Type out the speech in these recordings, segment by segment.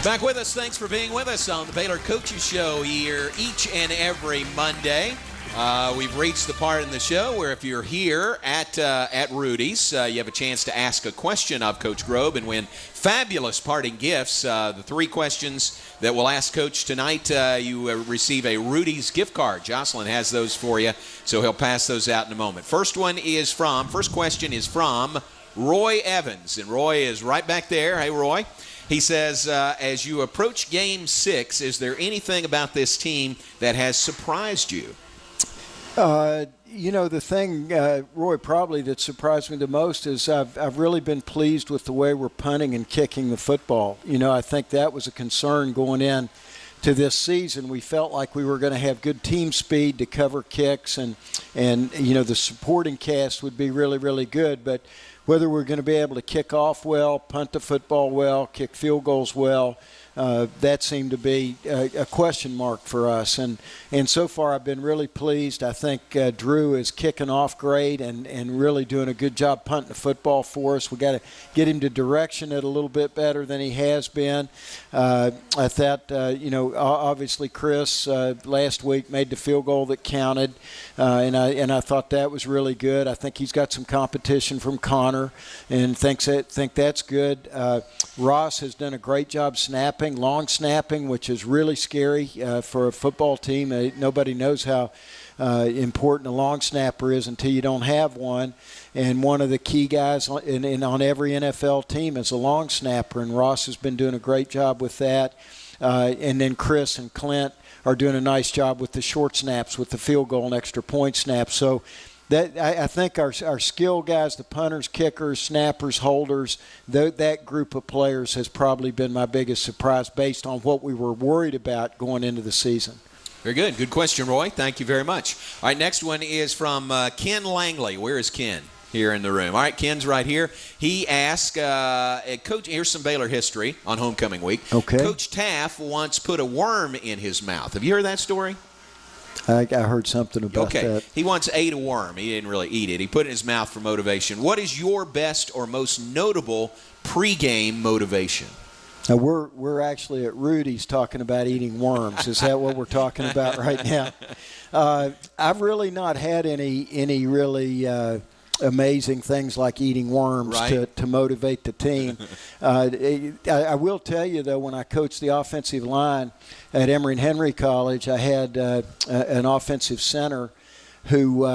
Back with us. Thanks for being with us on the Baylor Coaches Show here each and every Monday. We've reached the part in the show where if you're here at Rudy's, you have a chance to ask a question of Coach Grobe and win fabulous parting gifts. The three questions that we'll ask Coach tonight, you receive a Rudy's gift card. Jocelyn has those for you, so he'll pass those out in a moment. First question is from Roy Evans, and Roy is right back there. Hey, Roy. He says, as you approach Game 6, is there anything about this team that has surprised you? The thing, Roy, probably that surprised me the most is I've really been pleased with the way we're punting and kicking the football. I think that was a concern going in to this season. We felt like we were going to have good team speed to cover kicks, and the supporting cast would be really, really good. But whether we're going to be able to kick off well, punt the football well, kick field goals well, that seemed to be a question mark for us. And so far I've been really pleased. I think Drew is kicking off great and really doing a good job punting the football for us. We got to get him to direction it a little bit better than he has been. I thought, obviously Chris last week made the field goal that counted, and I thought that was really good. I think he's got some competition from Connor and think that's good. Ross has done a great job snapping, long snapping, which is really scary for a football team. Nobody knows how important a long snapper is until you don't have one. And one of the key guys on every NFL team is a long snapper, and Ross has been doing a great job with that. And then Chris and Clint are doing a nice job with the short snaps, with the field goal and extra point snaps. So I think our skill guys, the punters, kickers, snappers, holders, that group of players has probably been my biggest surprise based on what we were worried about going into the season. Very good. Good question, Roy. Thank you very much. All right, next one is from Ken Langley. Where is Ken? Here in the room. All right, Ken's right here. He asked, Coach, here's some Baylor history on homecoming week. Okay. Coach Taff once put a worm in his mouth. Have you heard that story? I heard something about that. He once ate a worm. He didn't really eat it. He put it in his mouth for motivation. What is your best or most notable pregame motivation? Now we're actually at Rudy's talking about eating worms. Is that what we're talking about right now? I've really not had any really amazing things like eating worms to motivate the team. I will tell you, though, when I coached the offensive line at Emory and Henry College, I had an offensive center who,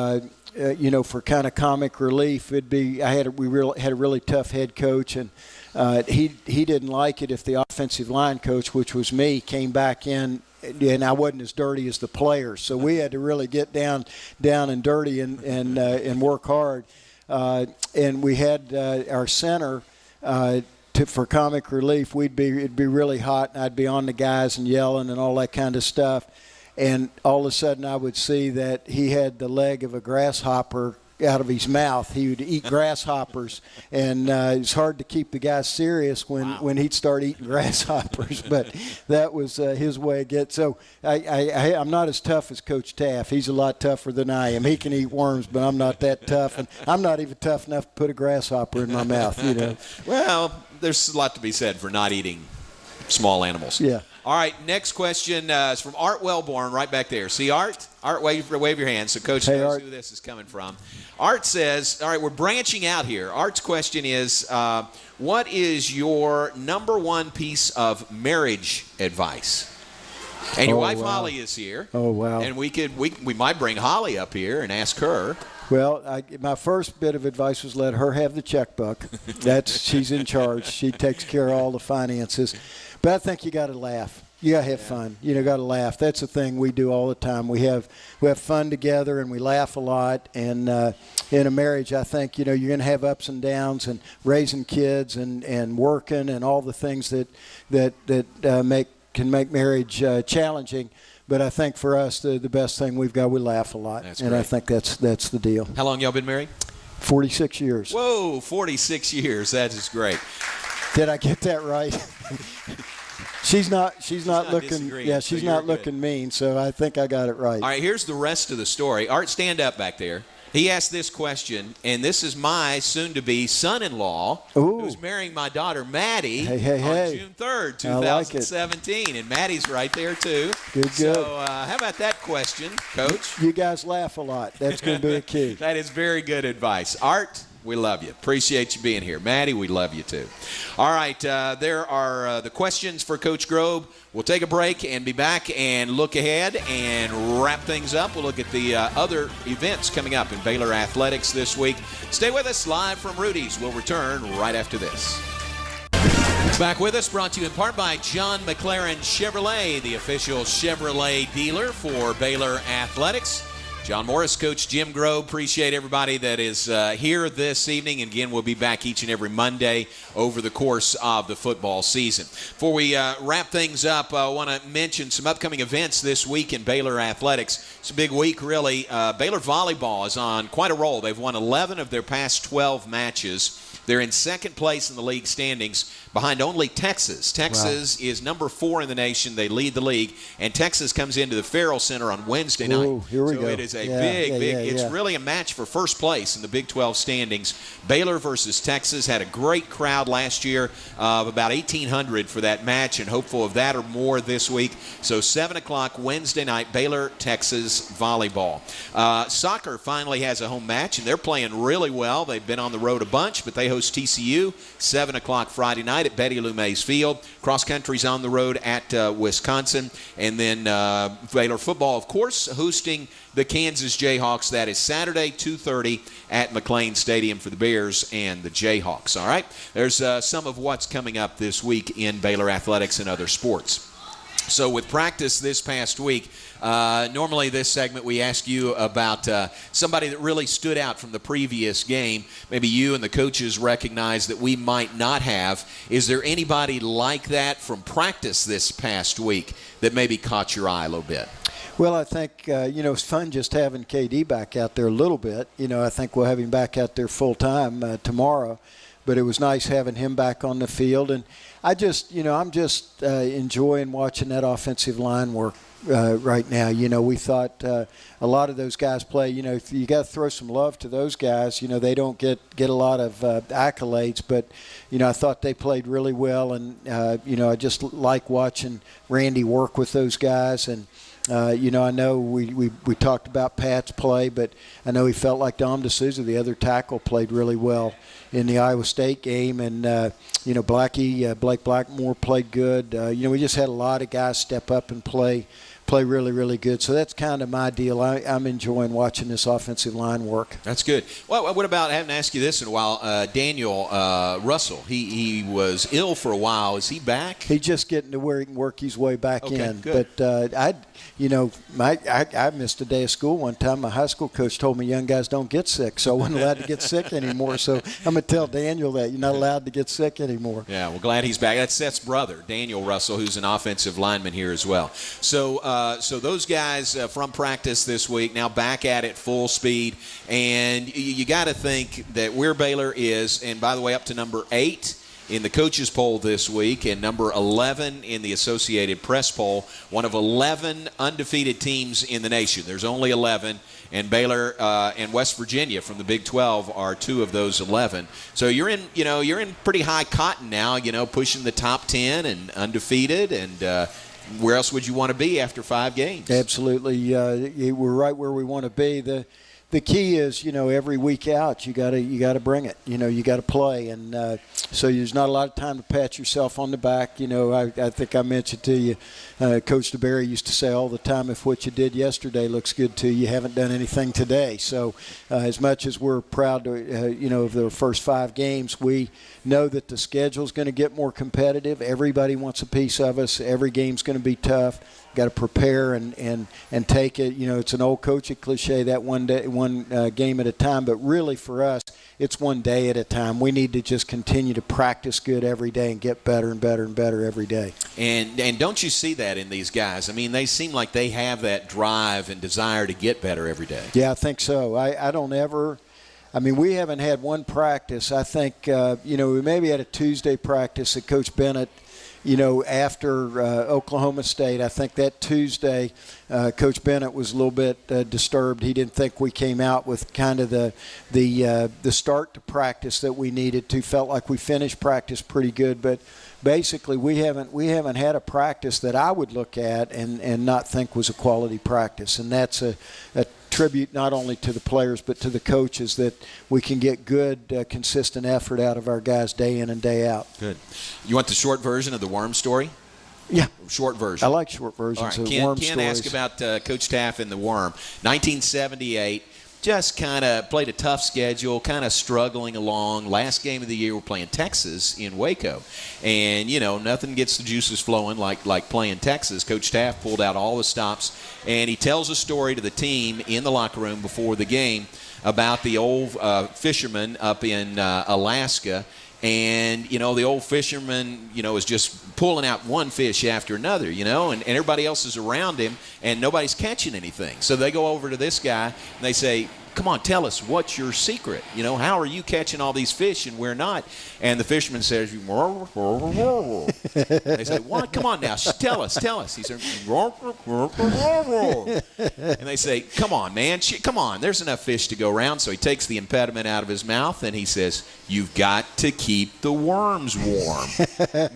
for kind of comic relief, we had a really tough head coach, and he didn't like it if the offensive line coach, which was me, came back in and I wasn't as dirty as the players. So we had to really get down and dirty and work hard. And we had our center for comic relief. It'd be really hot, and I'd be on the guys and yelling and all that kind of stuff. And all of a sudden, I would see that he had the leg of a grasshopper out of his mouth. He would eat grasshoppers, and it's hard to keep the guy serious when he'd start eating grasshoppers. But that was his way of getting. So I'm not as tough as Coach Taff. He's a lot tougher than I am. He can eat worms, but I'm not that tough, and I'm not even tough enough to put a grasshopper in my mouth. Well, there's a lot to be said for not eating small animals. Yeah. All right, next question is from Art Wellborn right back there. See Art? Art, wave your hand so Coach knows Art. Who this is coming from. Art says, all right, we're branching out here. Art's question is, what is your number one piece of marriage advice? And your wife Holly is here. Oh, wow. And we might bring Holly up here and ask her. Well, my first bit of advice was let her have the checkbook. She's in charge. She takes care of all the finances. But I think you got to laugh. You got to have fun. Got to laugh. That's the thing we do all the time. We have fun together, and we laugh a lot. And in a marriage, I think you're going to have ups and downs, and raising kids and working and all the things that can make marriage challenging. But I think for us, the best thing we've got, we laugh a lot. That's and great. I think that's the deal. How long y'all been married? 46 years. Whoa, 46 years. That is great. Did I get that right? She's not looking. Yeah, she's not looking mean. So I think I got it right. All right, here's the rest of the story. Art, stand up back there. He asked this question, and this is my soon-to-be son-in-law who's marrying my daughter, Maddie, on June 3rd, 2017. Like, and Maddie's right there, too. Good. So how about that question, Coach? You guys laugh a lot. That's going to be a key. That is very good advice. Art, we love you. Appreciate you being here. Maddie, we love you, too. All right, there are the questions for Coach Grobe. We'll take a break and be back and look ahead and wrap things up. We'll look at the other events coming up in Baylor Athletics this week. Stay with us live from Rudy's. We'll return right after this. Back with us, brought to you in part by John McLaren Chevrolet, the official Chevrolet dealer for Baylor Athletics. John Morris, Coach Jim Grobe, appreciate everybody that is here this evening. And again, we'll be back each and every Monday over the course of the football season. Before we wrap things up, I want to mention some upcoming events this week in Baylor Athletics. It's a big week, really. Baylor Volleyball is on quite a roll. They've won 11 of their past 12 matches. They're in second place in the league standings behind only Texas. Texas is number 4 in the nation. They lead the league. And Texas comes into the Farrell Center on Wednesday night. Here we go. It is a big, it's really a match for first place in the Big 12 standings. Baylor versus Texas had a great crowd last year of about 1,800 for that match, and hopeful of that or more this week. So 7 o'clock Wednesday night, Baylor, Texas volleyball. Soccer finally has a home match, and they're playing really well. They've been on the road a bunch, but they host TCU 7 o'clock Friday night at Betty Lou Mays Field. Cross country's on the road at Wisconsin. And then Baylor football, of course, hosting the Kansas Jayhawks. That is Saturday, 2:30 at McLean Stadium for the Bears and the Jayhawks. All right, there's some of what's coming up this week in Baylor athletics and other sports. So with practice this past week, normally this segment we ask you about somebody that really stood out from the previous game. Maybe you and the coaches recognize that we might not have. Is there anybody like that from practice this past week that maybe caught your eye a little bit? Well, I think, it's fun just having KD back out there a little bit. I think we'll have him back out there full time tomorrow. But it was nice having him back on the field. And I'm just enjoying watching that offensive line work right now. We thought a lot of those guys play. You got to throw some love to those guys. They don't get a lot of accolades, but I thought they played really well. And I just like watching Randy work with those guys. And I know we talked about Pat's play, but I know he felt like Dom DeSouza, the other tackle, played really well in the Iowa State game. And, Blake Blackmore played good. We just had a lot of guys step up and play really, really good. So that's kind of my deal. I'm enjoying watching this offensive line work. That's good. Well, what about, I haven't asked you this in a while, Daniel Russell. He was ill for a while. Is he back? He's just getting to where he can work his way back in. Good. But I missed a day of school one time. My high school coach told me young guys don't get sick, so I wasn't allowed to get sick anymore. So I'm going to tell Daniel that you're not allowed to get sick anymore. Yeah, well, glad he's back. That's Seth's brother, Daniel Russell, who's an offensive lineman here as well. So those guys from practice this week, now back at it full speed. And you got to think that where Baylor is, and by the way, up to number 8 in the coaches poll this week and number 11 in the Associated Press poll, one of 11 undefeated teams in the nation. There's only 11, and Baylor and West Virginia from the Big 12 are 2 of those 11. So you're in pretty high cotton now, pushing the top 10 and undefeated, and where else would you want to be after 5 games? Absolutely. We're right where we want to be. The key is, every week out, you got to bring it. You got to play, and so there's not a lot of time to pat yourself on the back. I think I mentioned to you, Coach DeBerry used to say all the time, if what you did yesterday looks good to you, you haven't done anything today. So as much as we're proud to, of the first 5 games, we know that the schedule's going to get more competitive. Everybody wants a piece of us. Every game's going to be tough. Got to prepare and take it. It's an old coaching cliche that one game at a time, but really for us, it's one day at a time. We need to just continue to practice good every day and get better and better and better every day. And don't you see that in these guys? I mean, they seem like they have that drive and desire to get better every day. Yeah, I think so. I don't ever. I mean, we haven't had one practice. I think, we maybe had a Tuesday practice that Coach Bennett after Oklahoma State. I think that Tuesday, Coach Bennett was a little bit disturbed. He didn't think we came out with kind of the start to practice that we needed to. Felt like we finished practice pretty good, but basically we haven't had a practice that I would look at and not think was a quality practice. And that's a tribute not only to the players but to the coaches, that we can get good, consistent effort out of our guys day in and day out. Good. You want the short version of the worm story? Yeah. Short version. I like short versions of worm stories. Ken asked about Coach Taft and the worm. 1978. Just kind of played a tough schedule, kind of struggling along. Last game of the year, we're playing Texas in Waco. And, nothing gets the juices flowing like playing Texas. Coach Taft pulled out all the stops, and he tells a story to the team in the locker room before the game about the old fisherman up in Alaska. And, the old fisherman, is just pulling out one fish after another, and everybody else is around him, and nobody's catching anything. So they go over to this guy, and they say, come on, tell us, what's your secret? How are you catching all these fish and we're not? And the fisherman says, they say, what? Come on now, tell us. He says, and they say, come on, man, come on, there's enough fish to go around. So he takes the impediment out of his mouth and he says, you've got to keep the worms warm.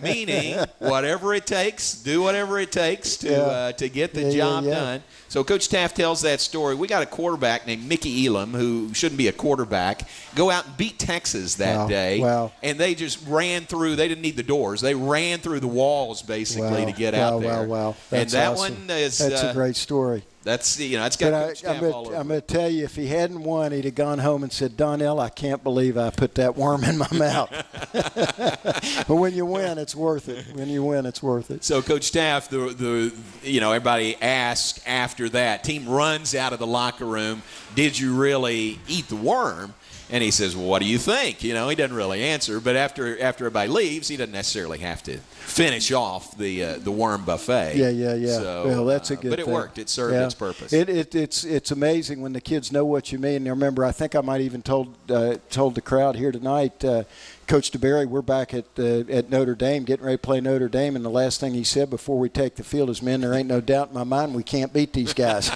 Meaning, whatever it takes, do whatever it takes to get the job done. So Coach Taft tells that story. We got a quarterback named Mickey Elam, who shouldn't be a quarterback, go out and beat Texas that day. Wow. And they just ran through. They didn't need the doors. They ran through the walls, basically, to get out there. Wow. That's that awesome. One is that's a great story. That's it's got Coach Taft all over. I'm going to tell you, if he hadn't won, he'd have gone home and said, Donnell, I can't believe I put that worm in my mouth. But when you win, it's worth it. When you win, it's worth it. So Coach Taft, everybody asks after that. Team runs out of the locker room. Did you really eat the worm? And he says, well, what do you think? He doesn't really answer. But after everybody leaves, he doesn't necessarily have to finish off the worm buffet. Yeah. So, well, that's a good thing. But it worked. It served its purpose. It's amazing when the kids know what you mean. And remember, I think I might even told the crowd here tonight, Coach DeBerry, we're back at Notre Dame, getting ready to play Notre Dame, and the last thing he said before we take the field is, "Men, there ain't no doubt in my mind we can't beat these guys."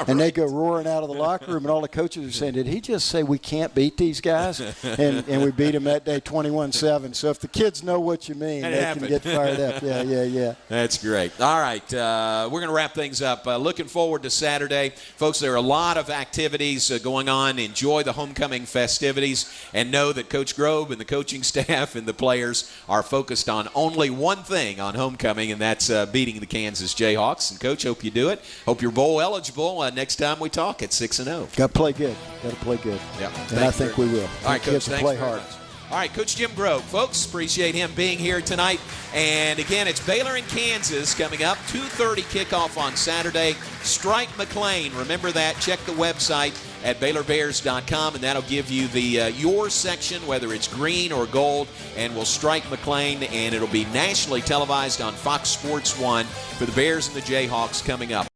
And they go roaring out of the locker room, and all the coaches are saying, "Did he just say we can't beat these guys?" And we beat them that day 21-7. So if the kids know what you mean, they can get fired up. Yeah. That's great. All right, we're going to wrap things up. Looking forward to Saturday. Folks, there are a lot of activities going on. Enjoy the homecoming festivities, and know that Coach Grobe and the coaching staff and the players are focused on only one thing on homecoming, and that's beating the Kansas Jayhawks. And, Coach, hope you do it. Hope you're bowl eligible next time we talk at 6-0. Got to play good. Yeah, and I think we will. All right, Coach, thanks play very hard. much. All right, Coach Jim Grobe, folks, appreciate him being here tonight. And again, it's Baylor and Kansas coming up, 2:30 kickoff on Saturday. Strike McLean. Remember that. Check the website at BaylorBears.com, and that'll give you the your section, whether it's green or gold, and we'll strike McLean, and it'll be nationally televised on Fox Sports 1 for the Bears and the Jayhawks coming up.